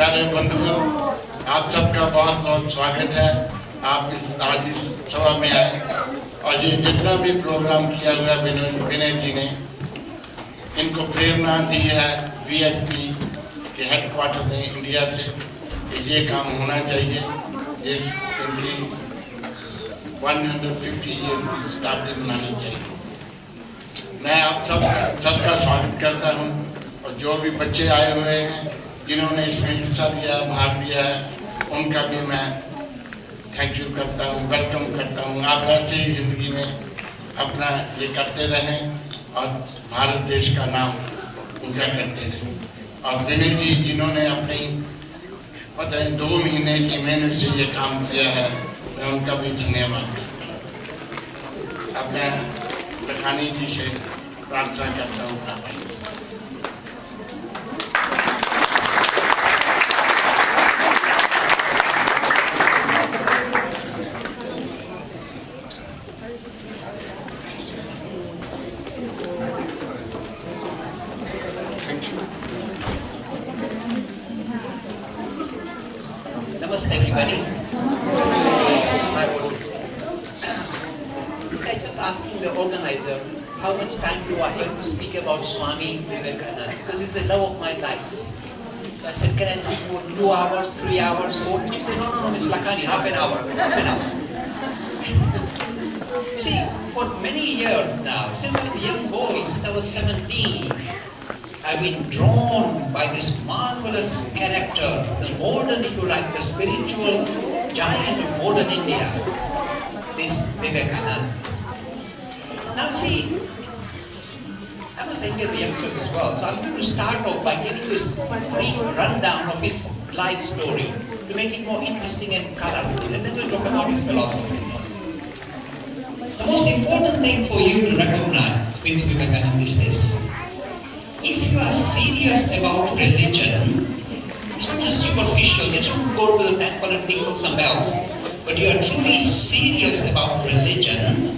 प्यारे बंधुओं, आप सबका बहुत बहुत स्वागत है। आप आज इस सभा में आए और ये जितना भी प्रोग्राम किया हुआ विनय जी ने, इनको प्रेरणा दी है VHP के हेडक्वार्टर में इंडिया से कि ये काम होना चाहिए। ये इनकी 150 ईयर की शताब्दी मनानी चाहिए। मैं आप सबका स्वागत करता हूँ और जो भी बच्चे आए हुए हैं जिन्होंने इसमें हिस्सा लिया, भाग लिया है, उनका भी मैं थैंक यू करता हूँ, वेलकम करता हूँ। आप ऐसे ही ज़िंदगी में अपना ये करते रहें और भारत देश का नाम ऊंचा करते रहें। और विनय जी जिन्होंने अपनी पता नहीं 2 महीने की मेहनत से ये काम किया है, मैं उनका भी धन्यवाद करता हूँ। अब मैं लखानी जी से प्रार्थना करता हूँ। Namaste everybody. I was asking the organizer how much time do I have to speak about Swami Vivekananda, because it's the love of my life. So I said, can I speak for 2 hours, 3 hours, 4? She said, no, Mr. Lakhani, half an hour. You see, for many years now, since I was a young boy, since I was 17, I've been drawn by this marvelous character, the modern, if you like, the spiritual giant of modern India, this Vivekananda. Now see, I was saying to the youngsters as well, so I'm going to start off by giving you a brief rundown of his life story to make it more interesting and colorful, and then we'll talk about his philosophy. The most important thing for you to recognize with Vivekananda is this. If you are serious about religion, it's not just superficial, you don't go to the temple and tinkle some bells, but you are truly serious about religion,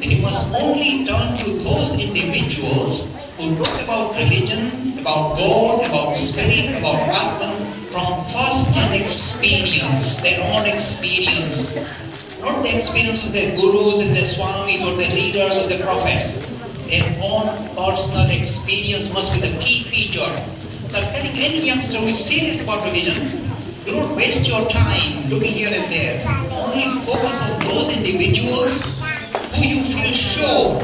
then you must only turn to those individuals who talk about religion, about God, about spirit, about Atman from first-hand experience, their own experience, not the experience of their gurus and their swamis or their leaders or their prophets. Their own personal experience must be the key feature. So I'm telling any youngster who is serious about religion, do not waste your time looking here and there. Only focus on those individuals who you feel sure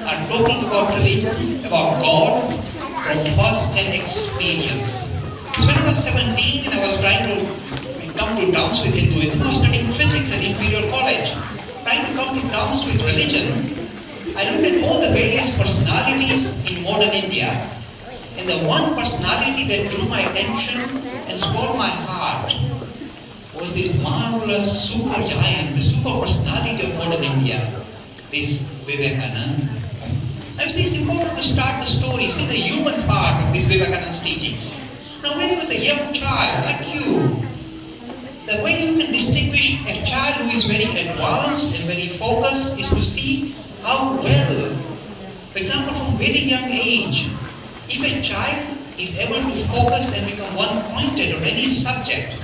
are talking about religion, about God, from first-hand experience. So when I was 17 and I was trying to come to terms with Hinduism, I was studying physics at Imperial College. Trying to come to terms with religion, I looked at all the various personalities in modern India, and the one personality that drew my attention and stole my heart was this marvelous super giant, the super personality of modern India, this Vivekananda. Now you see, it's important to start the story, see the human part of this Vivekananda's teachings. Now when he was a young child, like you, the way you can distinguish a child who is very advanced and very focused is to see how well, for example, from very young age, if a child is able to focus and become one-pointed on any subject,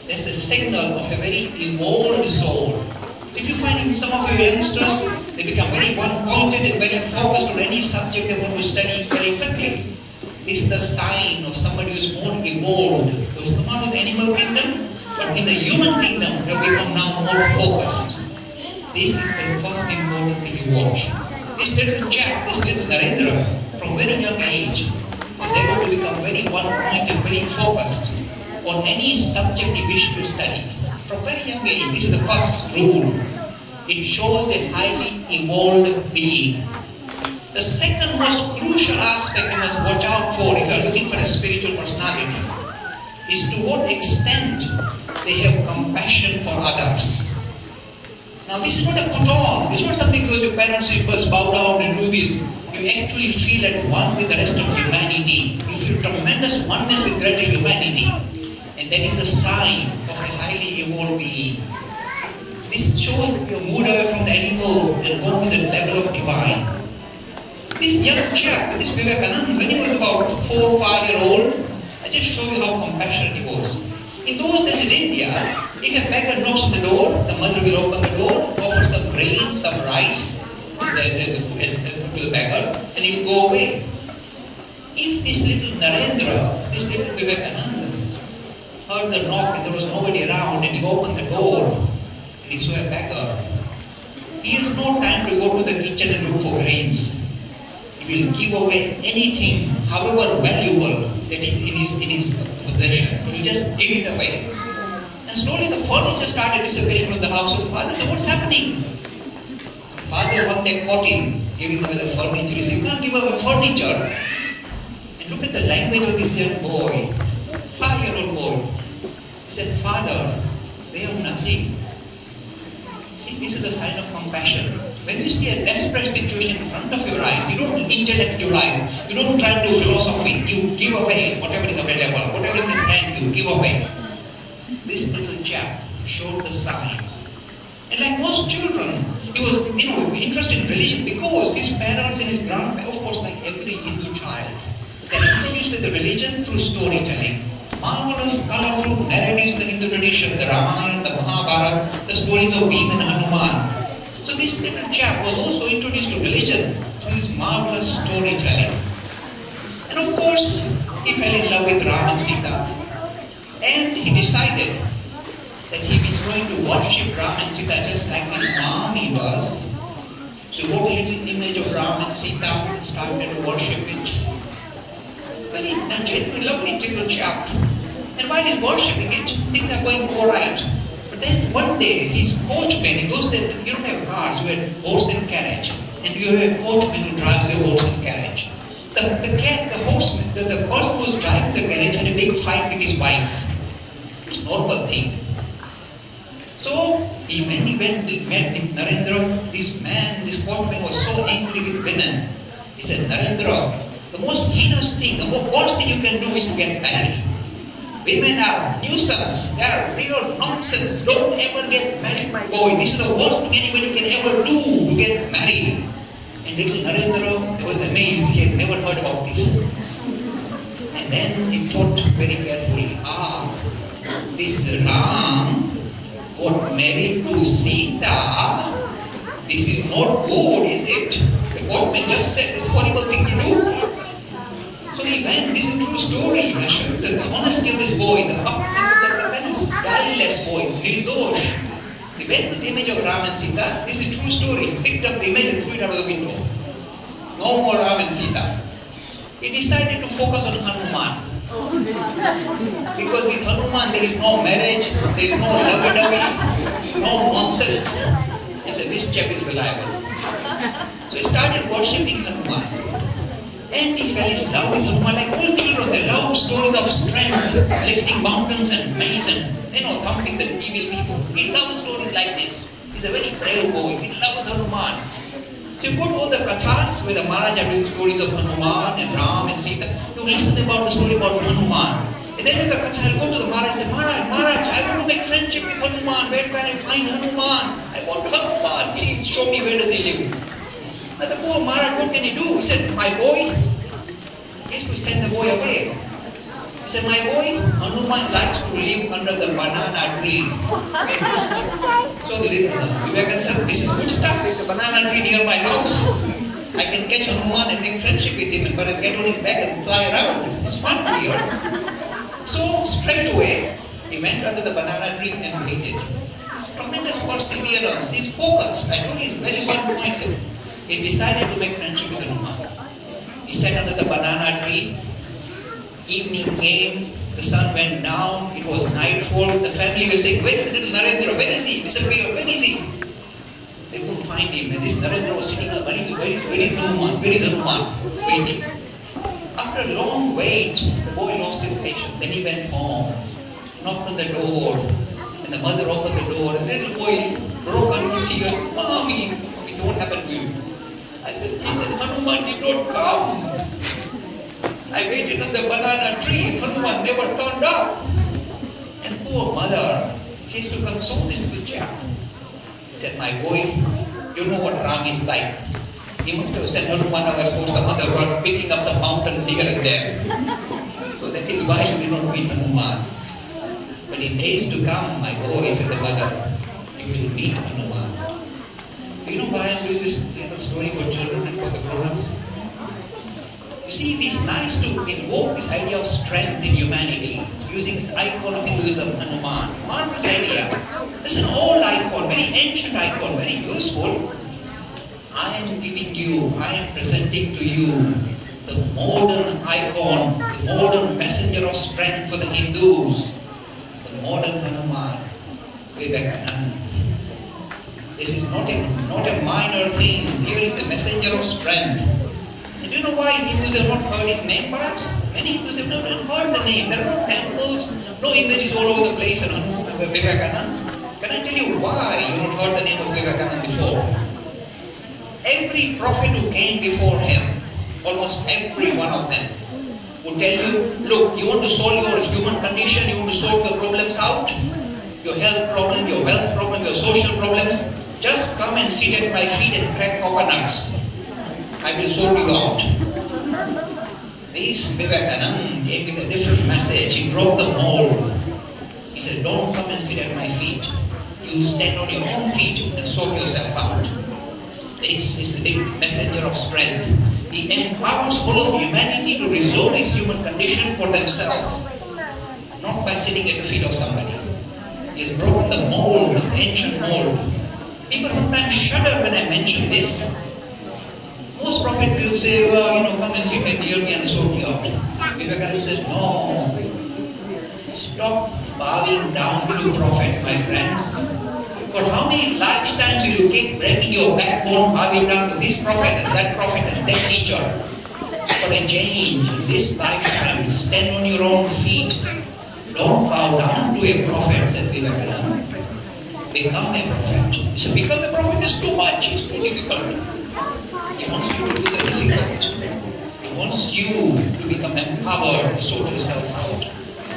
that's a signal of a very evolved soul. So if you find in some of your youngsters, they become very one-pointed and very focused on any subject they want to study very quickly, this is the sign of somebody who is more evolved, who has come out of the animal kingdom, but in the human kingdom, they have become now more focused. This is the first important thing you watch. This little chap, this little Narendra, from very young age, is able to become very one-pointed, very focused on any subject he wishes to study. From very young age, this is the first rule. It shows a highly evolved being. The second most crucial aspect you must watch out for if you are looking for a spiritual personality is to what extent they have compassion for others. Now this is not a put on, it's not something because your parents say, first bow down and do this. You actually feel at one with the rest of humanity. You feel tremendous oneness with greater humanity. And that is a sign of a highly evolved being. This shows that you moved away from the animal and go to the level of divine. This young chap, this Vivekananda, when he was about 4 or 5 years old, I just show you how compassionate he was. In those days in India, if a beggar knocks on the door, the mother will open the door, offer some grain, some rice, as to the beggar, and he will go away. If this little Narendra, this little Vivekananda, heard the knock and there was nobody around, and he opened the door, and he saw a beggar, he has no time to go to the kitchen and look for grains. He will give away anything, however valuable, that is in his possession. He will just give it away. And slowly the furniture started disappearing from the house of the father. So what's happening? The father one day caught him giving away the furniture. He said, you can't give away furniture. And look at the language of this young boy, 5-year-old boy. He said, Father, they have nothing. See, this is the sign of compassion. When you see a desperate situation in front of your eyes, you don't intellectualize, you don't try to do philosophy, you give away whatever is available, whatever is in hand, you give away. This little chap showed the signs. And like most children, he was interested in religion because his parents and his grandparents, of course like every Hindu child, they are introduced to the religion through storytelling. Marvelous, colorful narratives of the Hindu tradition, the Ramayana, the Mahabharata, the stories of Bhima and Hanuman. So this little chap was also introduced to religion through this marvelous storytelling. And of course, he fell in love with Ram and Sita. And he decided that he was going to worship Ram and Sita just like his mommy does. So he bought a little image of Ram and Sita and started to worship it. Very genuine, lovely little chap. And while he's worshipping it, things are going all right. But then one day, his coachman, in those days, you don't have cars, you had horse and carriage. And you have a coachman who drives the horse and carriage. The person who was driving the carriage had a big fight with his wife. It's a normal thing. So, when he met Narendra, this coachman was so angry with women. He said, Narendra, the most heinous thing, the worst thing you can do is to get married. Women are nuisance, they are real nonsense. Don't ever get married, my boy. This is the worst thing anybody can ever do, to get married. And little Narendra was amazed, he had never heard about this. And then he thought very carefully, this Ram got married to Sita. This is not good, is it? The coachman just said this horrible thing to do. So he went, this is a true story. I showed the honesty of this boy, the guileless boy, Nirdosh. He went to the image of Ram and Sita. This is a true story. He picked up the image and threw it out of the window. No more Ram and Sita. He decided to focus on Hanuman. Because with Hanuman there is no marriage, there is no lovey-dovey, no nonsense. He said, this chap is reliable. So he started worshipping Hanuman. And he fell in love with Hanuman. Like all children, they love stories of strength, lifting mountains and maze and, thumping the evil people. He loves stories like this. He's a very brave boy. He loves Hanuman. So you go to all the kathas where the Maharaj are doing stories of Hanuman and Ram and Sita. You listen about the story about Hanuman. And then with the katha, I'll go to the Maharaj and say, Maharaj, I want to make friendship with Hanuman. Where can I find Hanuman? I want Hanuman. Please show me where does he live. Now the poor Maharaj, what can he do? He said, my boy, he has to send the boy away. He said, my boy, Hanuman likes to live under the banana tree. So the Vivekananda said, this is good stuff. There's a banana tree near my house. I can catch Hanuman and make friendship with him and get on his back and fly around. It's fun here. So straight away, he went under the banana tree and waited. It's tremendous perseverance. He's focused. I told you, he's very one-pointed. He decided to make friendship with Hanuman. He sat under the banana tree. Evening came, the sun went down, it was nightfall. The family was saying, where is little Narendra? Where is he? Disappeared. Where is he? They couldn't find him. And this Narendra was sitting there, where is Hanuman? Where is Hanuman? Waiting. After a long wait, the boy lost his patience. Then he went home, knocked on the door, and the mother opened the door. And the little boy broke into tears. Mommy, he said, what happened to you? He said, Hanuman did not come. I waited on the banana tree. Hanuman never turned up. And poor mother, she used to console this little chap. He said, my boy, you know what Ram is like. He must have sent Hanuman away for some other work, picking up some mountains here and there. So that his why you did not meet Hanuman. But in days to come, my boy, said the mother, you will meet Hanuman. Do you know why I'm doing this little story for children and for the grown-ups? You see, it is nice to invoke this idea of strength in humanity, using this icon of Hinduism, Hanuman. Marvelous idea. It's an old icon, very ancient icon, very useful. I am giving you, I am presenting to you the modern icon, the modern messenger of strength for the Hindus, the modern Hanuman, Vivekanand. This is not a minor thing. Here is a messenger of strength. And do you know why Hindus have not heard his name perhaps? Many Hindus have not heard the name. There are no temples, no images all over the place of Vivekanand. Can I tell you why you have not heard the name of Vivekanand before? Every prophet who came before him, almost every one of them, would tell you, look, you want to solve your human condition, you want to solve your problems out, your health problem, your wealth problem, your social problems, just come and sit at my feet and crack coconuts. I will sort you out. This Vivekanand came with a different message. He broke the mold. He said, don't come and sit at my feet. You stand on your own feet and sort yourself out. This is the messenger of strength. He empowers whole of humanity to resolve his human condition for themselves, not by sitting at the feet of somebody. He has broken the mold, the ancient mold. People sometimes shudder when I mention this. Most prophets will say, well, come and sit near me and sort you out. Vivekananda says, no. Stop bowing down to prophets, my friends. For how many lifetimes will you keep breaking your backbone, bowing down to this prophet and that teacher? For a change in this lifetime, stand on your own feet. Don't bow down to a prophet, said Vivekananda. Become a prophet. So become a prophet is too much, it's too difficult. He wants you to do the difficult. He wants you to become empowered, to sort yourself out.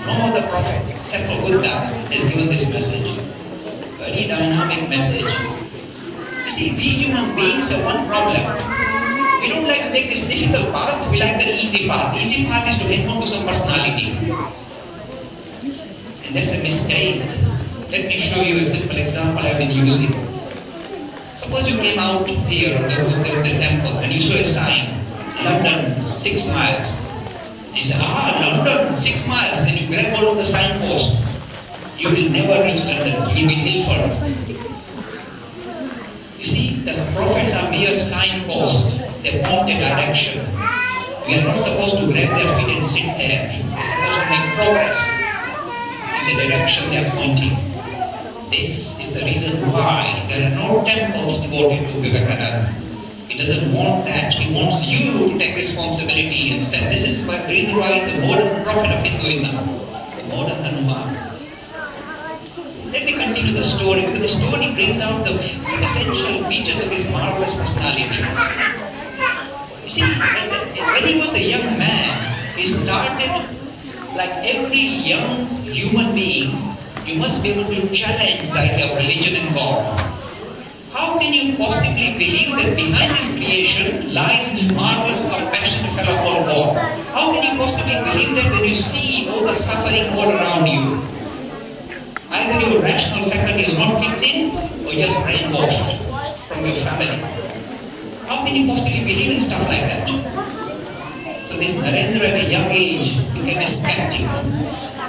No other prophet except for Buddha has given this message. Very dynamic message. You see, we human beings have one problem. We don't like to take this difficult path, we like the easy path. The easy path is to hang on to some personality. And that's a mistake. Let me show you a simple example I've been using. Suppose you came out here of the temple and you saw a sign, London, 6 miles. And you say, London, 6 miles, and you grab hold of the signpost. You will never reach London, you will be Ilford. You see, the prophets are mere signposts. They point a direction. We are not supposed to grab their feet and sit there. We are supposed to make progress in the direction they are pointing. This is the reason why there are no temples devoted to Vivekananda. He doesn't want that. He wants you to take responsibility and stand. This is the reason why he's the modern prophet of Hinduism, the modern Hanuman. Let me continue the story, because the story brings out the essential features of this marvelous personality. You see, when he was a young man, he started, like every young human being, you must be able to challenge the idea of religion and God. How can you possibly believe that behind this creation lies this marvelous, compassionate fellow called God? How can you possibly believe that when you see all the suffering all around you? Either your rational faculty is not kicked in, or just brainwashed from your family. How can you possibly believe in stuff like that? So this Narendra at a young age became a skeptic.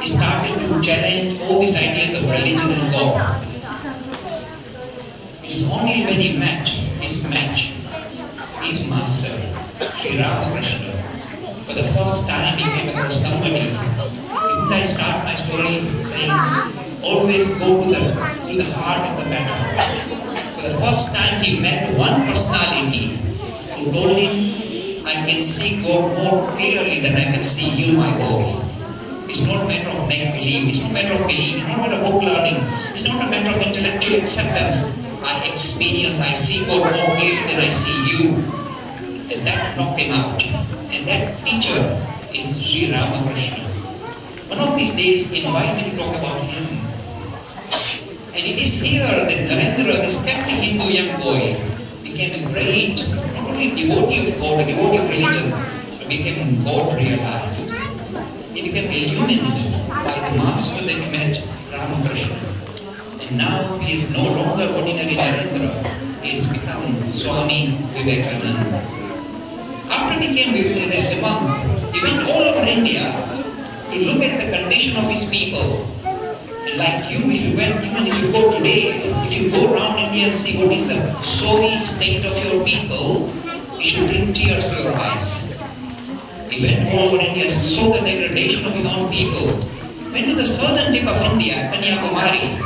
He started to challenge all these ideas of religion and God. It is only when he met his match, his master, Sri Ramakrishna, for the first time he came across somebody. Didn't I start my story saying, always go to the heart of the matter. For the first time he met one personality who told him, I can see God more clearly than I can see you, my boy. It's not a matter of make-believe, it's not a matter of belief, it's not a matter of book learning, it's not a matter of intellectual acceptance. I experience, I see God more clearly than I see you. And that knocked him out. And that teacher is Sri Ramakrishna. One of these days, invite me to talk about him. And it is here that Narendra, the skeptic Hindu young boy, became a great, not only devotee of God, a devotee of religion, but became God realized. He became illuminated by the master that he met, Ramakrishna. And now he is no longer ordinary Narendra. He has become Swami Vivekananda. After he became the monk, he went all over India to look at the condition of his people. And like you, if you went, even if you go today, if you go around India and see what is the sorry state of your people, it should bring tears to your eyes. He went all over India, saw the degradation of his own people. Went to the southern tip of India, Kanyakumari,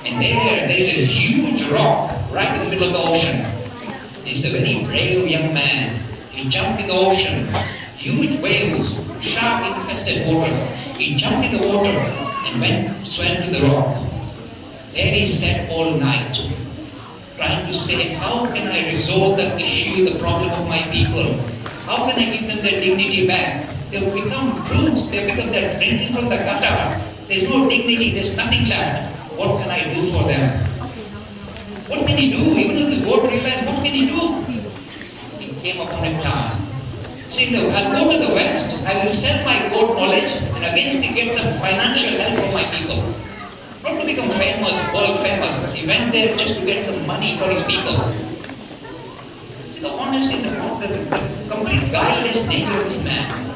and there is a huge rock right in the middle of the ocean. He's a very brave young man. He jumped in the ocean, huge waves, shark infested waters. He jumped in the water and swam to the rock. There he sat all night, trying to say, how can I resolve the issue, the problem of my people? How can I give them their dignity back? They've become brutes, they're drinking from the gutter. There's no dignity, there's nothing left. What can I do for them? What can he do? Even though this God realized, what can he do? He came upon a plan. See, I'll go to the West, I will sell my God knowledge, and against it get some financial help for my people. Not to become famous, world famous. He went there just to get some money for his people. See, the honesty, the complete guileless nature of this man.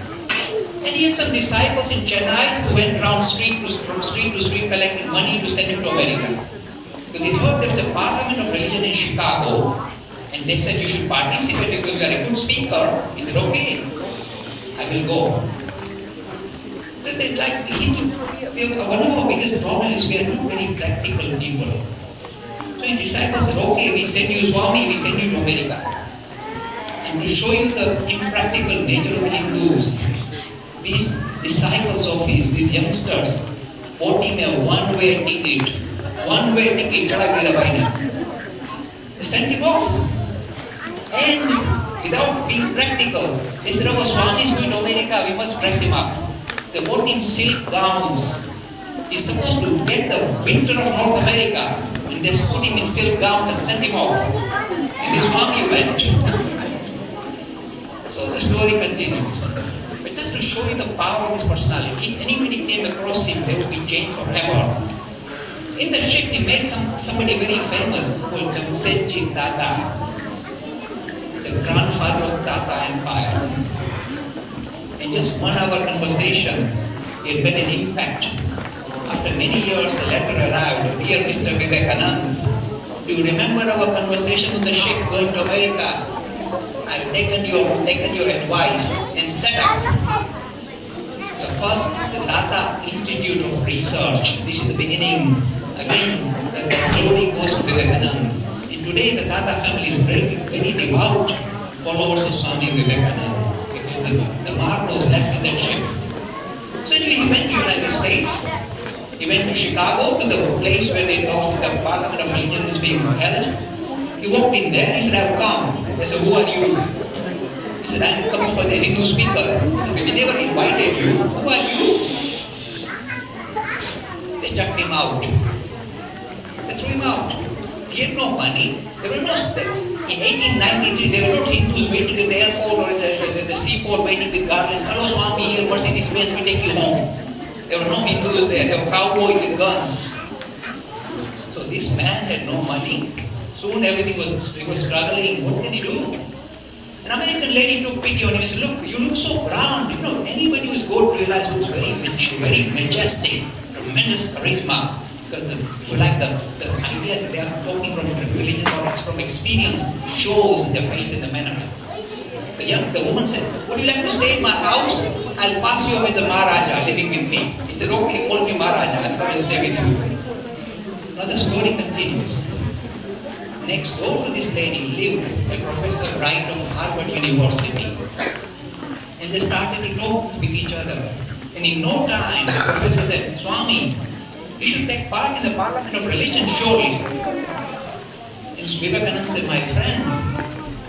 And he had some disciples in Chennai who went around from street to street collecting money to send him to America. Because he heard there was a parliament of religion in Chicago, and they said you should participate because you are a good speaker. He said, okay, I will go. So one of our biggest problems is we are not very practical people. So his disciples said, okay, we send you Swami, we send you to America. And to show you the impractical nature of the Hindus, these disciples of his, these youngsters, bought him a one-way ticket. One-way ticket, they sent him off. And without being practical, they said, oh, Swami is going to America, we must dress him up. They bought him silk gowns. He's supposed to get the winter of North America, and they put him in silk gowns and sent him off. And the Swami went. So the story continues. But just to show you the power of his personality, if anybody came across him, they would be changed forever. In the ship, he met somebody very famous called Jamsetji Tata, the grandfather of Tata Empire. In just 1 hour conversation, he had made an impact. After many years, a letter arrived, dear Mr. Vivekanand, do you remember our conversation on the ship going to America? I've taken your advice and set up the first Tata Institute of Research. This is the beginning. Again, the glory goes to Vivekanand. And today the Tata family is very, very devout followers of Swami Vivekananda, because the mark was left in that ship. So anyway, he went to the United States. He went to Chicago, to the place where the Parliament of Religion is being held. He walked in there, he said, I've come. They said, who are you? He said, I'm coming for the Hindu speaker. He said, we never invited you. Who are you? They chucked him out. They threw him out. He had no money. There were no, in 1893, there were not Hindus waiting at the airport or the seaport waiting with garland. Hello Swami, here Mercedes Benz, we take you home. There were no Hindus there. There were cowboys with guns. So this man had no money. Soon he was struggling. What can he do? An American lady took pity on him and said, look, you look so grand. You know, anybody who's good realized looks very majestic, tremendous charisma. Because the idea that they are talking from religion or from experience shows in their face and the manners. The woman said, would you like to stay in my house? I'll pass you off as a Maharaja living with me. He said, okay, call me Maharaja, I'll come and stay with you. Now the story continues. Next door to this lady lived a professor right of Harvard University. And they started to talk with each other. And in no time, the professor said, Swami, you should take part in the Parliament of Religion, surely. And Vivekananda said, my friend,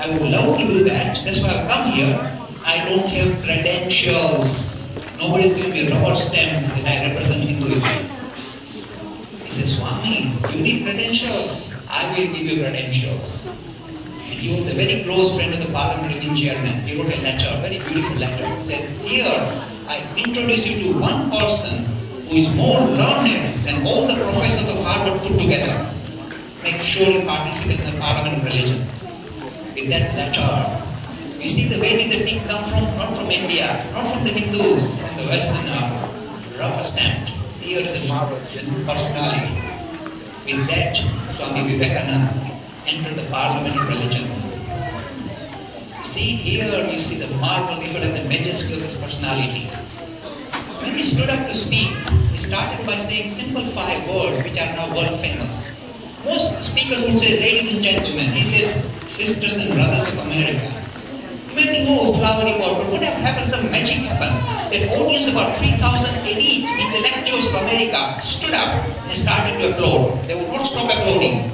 I would love to do that. That's why I've come here. I don't have credentials. Nobody's giving me a rubber stamp that I represent Hinduism. He says, Swami, you need credentials. I will give you credentials. And he was a very close friend of the Parliament Religion chairman. He wrote a letter, a very beautiful letter. He said, here, I introduce you to one person who is more learned than all the professors of Harvard put together. Make sure he participates in the Parliament of Religion. With that letter, you see the way did the tick come from? Not from India, not from the Hindus, from the Western rubber stamped. Here is a marvelous personality. With that, Swami Vivekananda entered the Parliament of Religion. See here, you see the marvel, even in the majesty of his personality. When he stood up to speak, he started by saying simple 5 words which are now world famous. Most speakers would say, ladies and gentlemen. He said, sisters and brothers of America. You may think, oh, flowery word, but what happened? Some magic happened. That audience, about 3,000 elite intellectuals of America stood up and started to applaud. They would not stop applauding.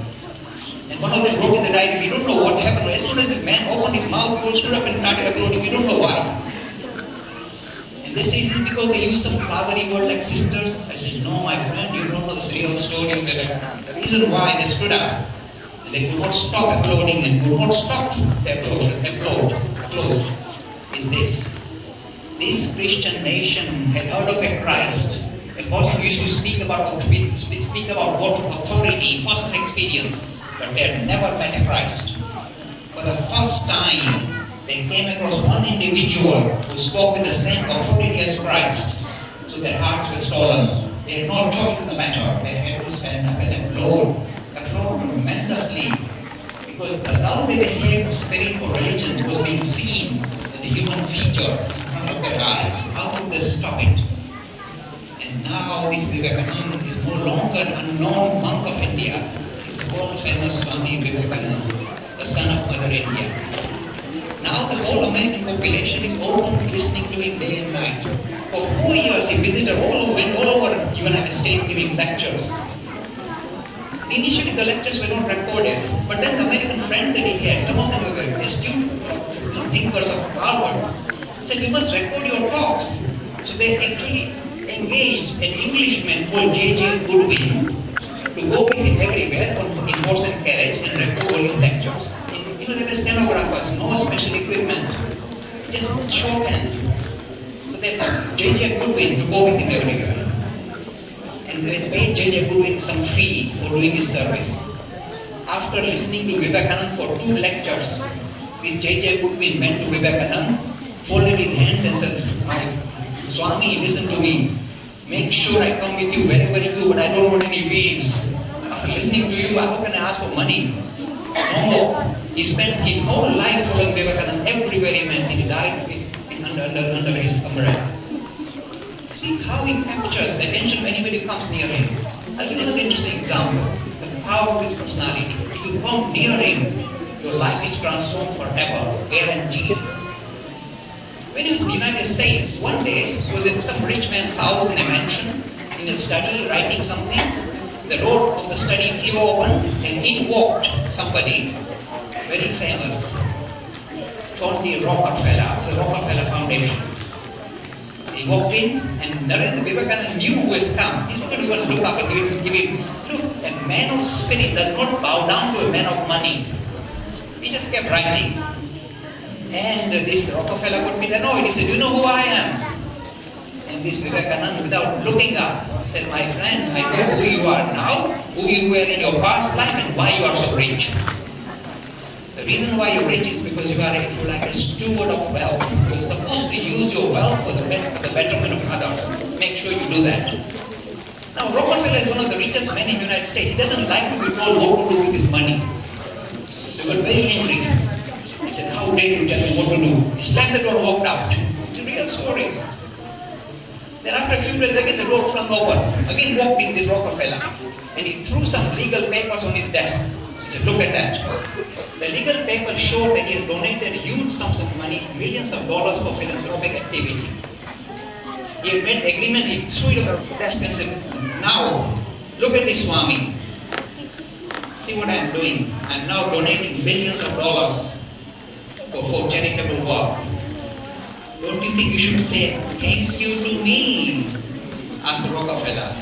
And one of them wrote in the diary, we don't know what happened. As soon as this man opened his mouth, people stood up and started applauding. We don't know why. And they say, is it because they use some flowery word like sisters? I said, no, my friend, you don't know the real story of Vivekananda. The reason why they stood up, and they could not stop applauding and could not stop their applause, is this. This Christian nation had heard of a Christ, a person who used to speak about what authority, personal experience, but they had never met a Christ. For the first time, they came across one individual who spoke with the same authority as Christ. So their hearts were stolen. They had no choice in the matter. They had to stand up and applaud tremendously. Because the love that they had for spirit, for religion, was being seen as a human feature in front of their eyes. How could they stop it? And now this Vivekananda is no longer an unknown monk of India. He's the world famous Swami Vivekananda, the son of Mother India. Now the whole American population is open to listening to him day and night. For 4 years he went all over the United States giving lectures. Initially the lectures were not recorded, but then the American friends that he had, some of them were astute thinkers of Harvard, said, we must record your talks. So they actually engaged an Englishman called J.J. Goodwin to go with him everywhere in horse and carriage and record all his lectures. There were stenographers, no special equipment, just shorthand. So they J.J. Goodwin to go with him everywhere. And they paid J.J. Goodwin some fee for doing his service. After listening to Vivekananda for 2 lectures, this J.J. Goodwin went to Vivekananda, folded his hands and said, Swami, listen to me. Make sure I come with you wherever you do, but I don't want any fees. After listening to you, how can I ask for money? No more. He spent his whole life following Vivekananda everywhere he went, and he died under his umbrella. See how he captures the attention of anybody who comes near him. I'll give another interesting example. The power of his personality. If you come near him, your life is transformed forever, guaranteed. When he was in the United States, one day he was in some rich man's house in a mansion, in his study, writing something. The door of the study flew open, and in walked somebody very famous, John D. Rockefeller, the Rockefeller Foundation. He walked in, and Narendra Vivekananda knew who has come. He's not going to even look up and give him, look, a man of spirit does not bow down to a man of money. He just kept writing. And this Rockefeller got bit annoyed. He said, you know who I am? And this Vivekananda, without looking up, said, my friend, I know who you are now, who you were in your past life, and why you are so rich. The reason why you're rich is because you are, if you like, a steward of wealth. You're supposed to use your wealth for the betterment of others. Make sure you do that. Now, Rockefeller is one of the richest men in the United States. He doesn't like to be told what to do with his money. They got very angry. He said, how dare you tell me what to do? He slammed the door and walked out. It's real stories. Then after a few days again, the door flung open. Again walked in this Rockefeller. And he threw some legal papers on his desk. He said, look at that. The legal papers showed that he has donated huge sums of money, millions of dollars for philanthropic activity. He had made agreement, he threw it on the desk and said, now, look at this Swami. See what I am doing. I am now donating billions of dollars for charitable work. Don't you think you should say thank you to me? Asked Rockefeller.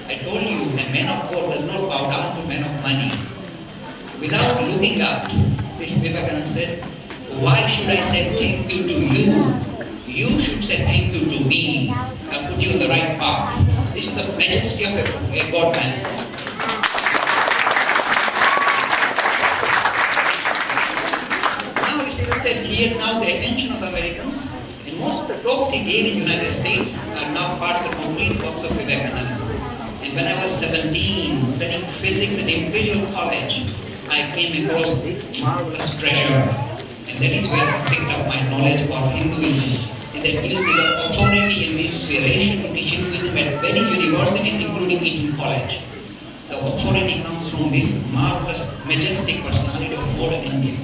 I told you, a man of God does not bow down to men of money. Without looking up, this Vivekananda said, why should I say thank you to you? you should say thank you to me and put you on the right path. This is the majesty of a God man. Now he said, he had now the attention of the Americans, and most of the talks he gave in the United States are now part of the complete works of Vivekananda. And when I was 17, studying physics at Imperial College, I came across this marvelous treasure. And that is where I picked up my knowledge about Hinduism. And that gives me the authority and the inspiration to teach Hinduism at many universities, including Eton College. The authority comes from this marvelous, majestic personality of modern India.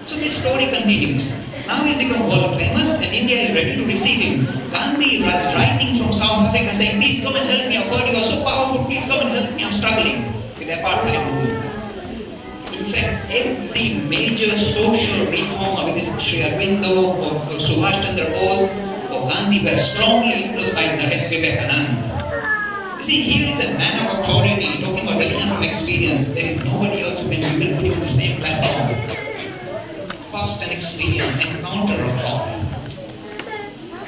So this story continues. Now he's become world famous and India is ready to receive him. Gandhi was writing from South Africa saying, please come and help me. I've heard you are so powerful. Please come and help me. I'm struggling with apartheid rule. In fact, every major social reformer, whether it's Sri Aurobindo or Subhash Chandra Bose or Gandhi, were strongly influenced by Vivekananda. You see, here is a man of authority talking about religion from experience. There is nobody else who can even put you on the same platform. Past and experience, encounter of God.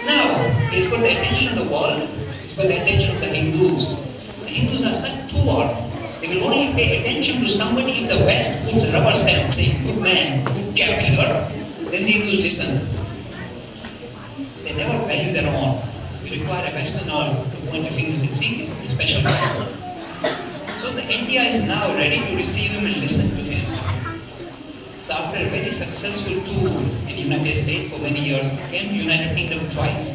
Now, he's got the attention of the world, he's got the attention of the Hindus. The Hindus are such poor, they will only pay attention to somebody if the West puts a rubber stamp saying, good man, good chap here, then the Hindus listen. They never value their own. We require a Westerner to point the fingers and see this is special. So the India is now ready to receive him and listen to him. So after a very successful tour in the United States for many years, he came to United Kingdom twice,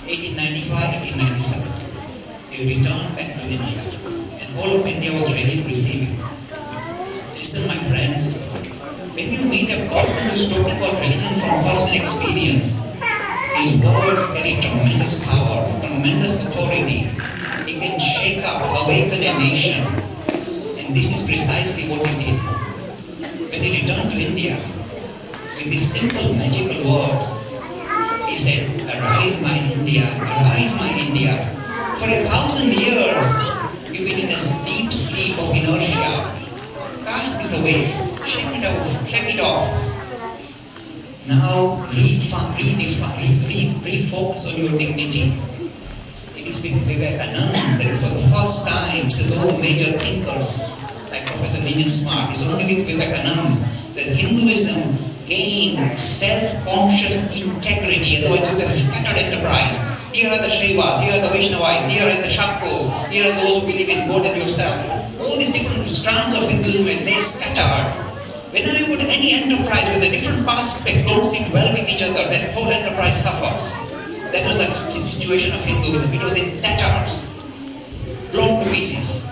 1895, 1897. He returned back to India, and all of India was ready to receive him. Listen, my friends, when you meet a person who is talking about religion from personal experience, his words carry tremendous power, tremendous authority. He can shake up, awaken a nation, and this is precisely what he did. When he returned to India, with these simple magical words, he said, arise my India, arise my India. For 1,000 years, you've been in a deep sleep of inertia. Cast this away, shake it off. Now refocus on your dignity. It is with Vivekananda that for the first time, says all the major thinkers, like Professor Lenin Smart, it's only with Vivekananda that Hinduism gained self-conscious integrity, otherwise you have a scattered enterprise. Here are the Shaivas, here are the Vaishnavas, here are the Shaktas, here are those who believe in God and yourself. All these different strands of Hinduism lay scattered. Whenever you put any enterprise with a different aspect don't sit well with each other, that whole enterprise suffers. That was the situation of Hinduism. It was in tatters, blown to pieces.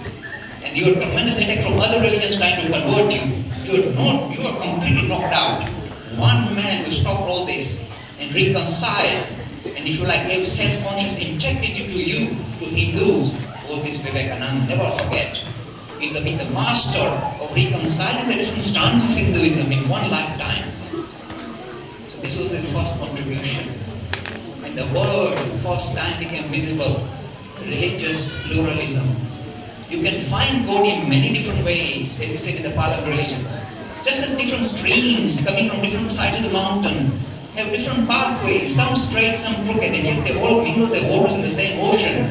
And you had tremendous attack from other religions trying to convert you. You are completely knocked out. One man who stopped all this and reconciled, and if you like, gave self-conscious integrity to you, to Hindus, was this Vivekananda. Never forget. He's the master of reconciling the different strands of Hinduism in one lifetime. So this was his first contribution. And the word first time became visible, religious pluralism. You can find God in many different ways, as he said in the Pala religion. Just as different streams coming from different sides of the mountain have different pathways, some straight, some crooked, and yet they all mingle their waters in the same ocean.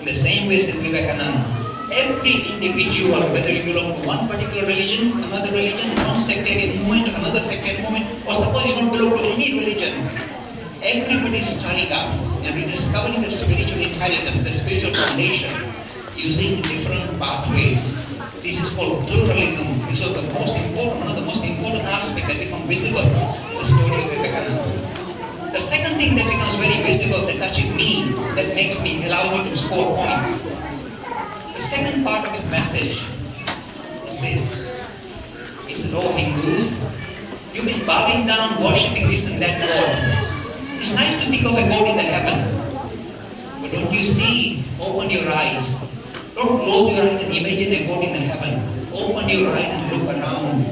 In the same way, says Vivekananda. Every individual, whether you belong to one particular religion, another religion, one sectarian movement, another sectarian movement, or suppose you don't belong to any religion, everybody is starting up and rediscovering the spiritual inheritance, the spiritual foundation, using different pathways. This is called pluralism. This was the most important, one of the most important aspects that become visible in the story of Vivekananda. The second thing that becomes very visible, that touches me, that allows me to score points. The second part of his message is this. He said, oh Hindus, you've been bowing down, worshipping this and that God. It's nice to think of a God in the heaven. But don't you see? Open your eyes. Don't close your eyes and imagine a God in the heaven. Open your eyes and look around.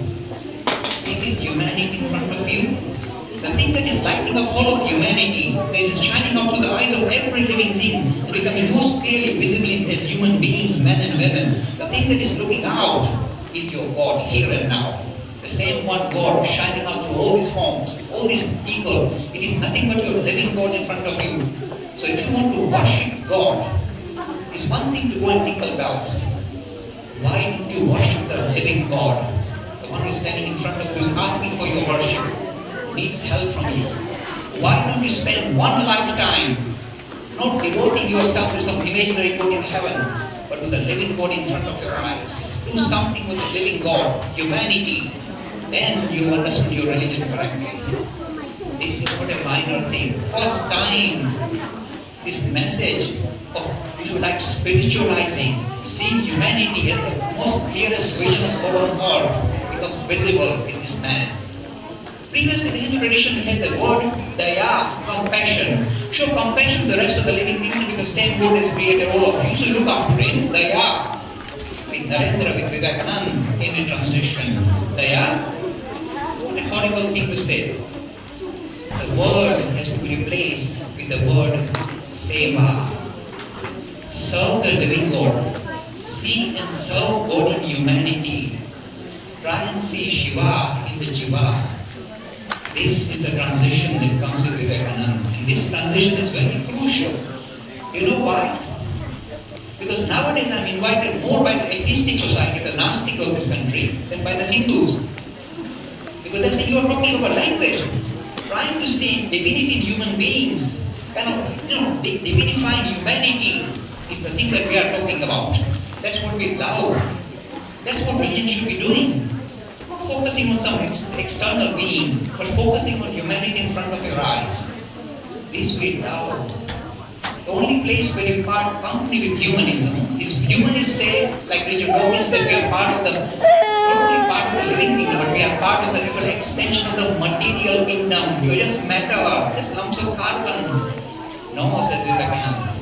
See this humanity in front of you? The thing that is lighting up all of humanity, that is shining out to the eyes of every living thing, and becoming most clearly visible as human beings, men and women. The thing that is looking out is your God here and now. The the same one God shining out through all these forms, all these people. It is nothing but your living God in front of you. So if you want to worship God, it's one thing to go and tinkle bells. Why don't you worship the living God? The one who is standing in front of you, who is asking for your worship, who needs help from you. Why don't you spend one lifetime not devoting yourself to some imaginary God in heaven, but to the living God in front of your eyes? Do something with the living God, humanity. Then you understand your religion correctly. This is not a minor thing. First time this message of, if you like, spiritualizing, seeing humanity as the most clearest vision of God on earth becomes visible in this man. Previously, the Hindu tradition had the word daya, compassion. Show compassion to the rest of the living people because same God has created all of you, so you look after him. Daya. With Narendra, with Vivekananda, came in transition. Daya. What a horrible thing to say. The word has to be replaced with the word seva. Serve the living God. See and serve God in humanity. Try and see Shiva in the Jiva. This is the transition that comes with Vivekananda. And this transition is very crucial. You know why? Because nowadays I'm invited more by the atheistic society, the Gnostic of this country, than by the Hindus. Because they say you are talking about language, trying to see divinity in human beings. Divinifying humanity is the thing that we are talking about. That's what we love. That's what religion should be doing. Not focusing on some external being, but focusing on humanity in front of your eyes. This we love. The only place where you part company with humanism is humanists say, like Richard Dawkins, that we are part of the, not only part of the living kingdom, but we are part of the extension of the material kingdom. You are just matter, just lumps of carbon. No, says Vivekananda.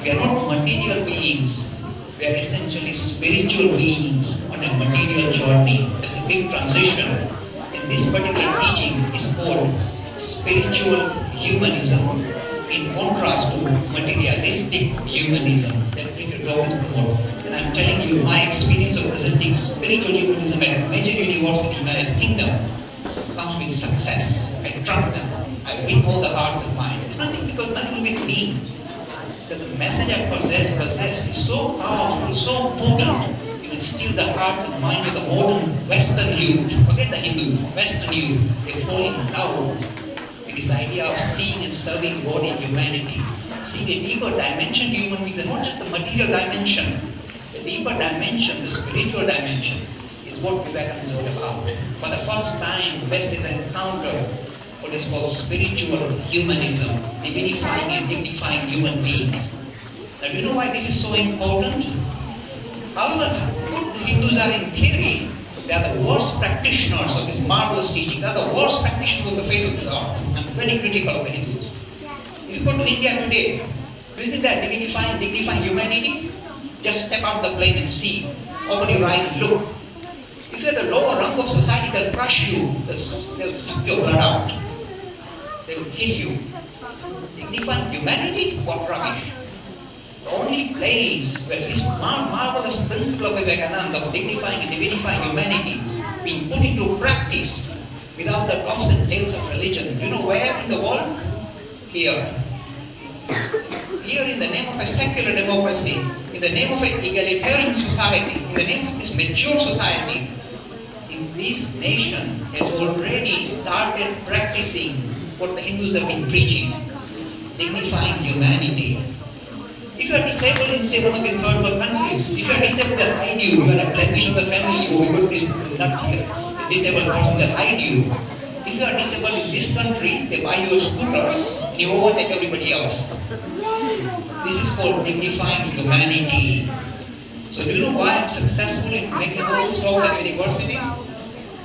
We are not material beings. We are essentially spiritual beings on a material journey. There's a big transition. And this particular teaching is called spiritual humanism, in contrast to materialistic humanism that Richard Dawkins promotes. And I'm telling you, my experience of presenting spiritual humanism at a major university in the United Kingdom comes with success. I trump them. I win all the hearts and minds. It's nothing to do with me. That the message I possess is so powerful, so potent, it will steal the hearts and minds of the modern Western youth. Forget the Hindu, Western youth. They fall in love with this idea of seeing and serving God in humanity. Seeing a deeper dimension to human beings, and not just the material dimension. The deeper dimension, the spiritual dimension, is what Vivekananda is all about. For the first time, the West has encountered what is called spiritual humanism, divinifying and dignifying human beings. Now, do you know why this is so important? However good the Hindus are in theory, they are the worst practitioners of this marvelous teaching. They are the worst practitioners on the face of this earth. I'm very critical of the Hindus. If you go to India today, do you think they are dignifying humanity? Just step out of the plane and see. Open your eyes and look. If you are the lower rung of society, they'll crush you. They'll suck your blood out. They will kill you. Dignifying humanity? What rubbish. The only place where this marvelous principle of Vivekananda of dignifying and divinifying humanity being put into practice without the tops and tails of religion. Do you know where in the world? Here. Here, in the name of a secular democracy, in the name of an egalitarian society, in the name of this mature society, this nation has already started practicing what the Hindus have been preaching, dignifying humanity. If you are disabled in, say, one of these third world countries, if you are disabled, they'll hide you. You are a blemish of the family, or you got this disabled person, they'll hide you. If you are disabled in this country, they buy you a scooter and you overtake everybody else. This is called dignifying humanity. So do you know why I'm successful in making all these talks at universities?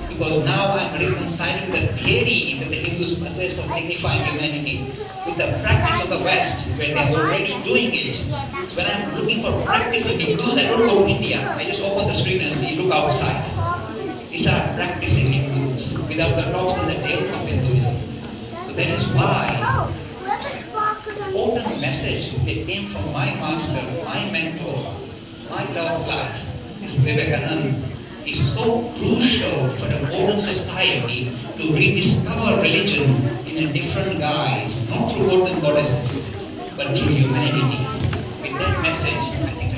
Because now I'm reconciling the theory that the Hindus possess of dignifying humanity with the practice of the West, where they're already doing it. So when I'm looking for practice in Hindus, I don't go to India. I just open the street and see, look outside. These are practicing Hindus without the tops and the tails of Hinduism. So that is why the potent message that came from my master, my mentor, my love of life is Vivekananda. is so crucial for a modern society to rediscover religion in a different guise, not through gods and goddesses, but through humanity. With that message, I think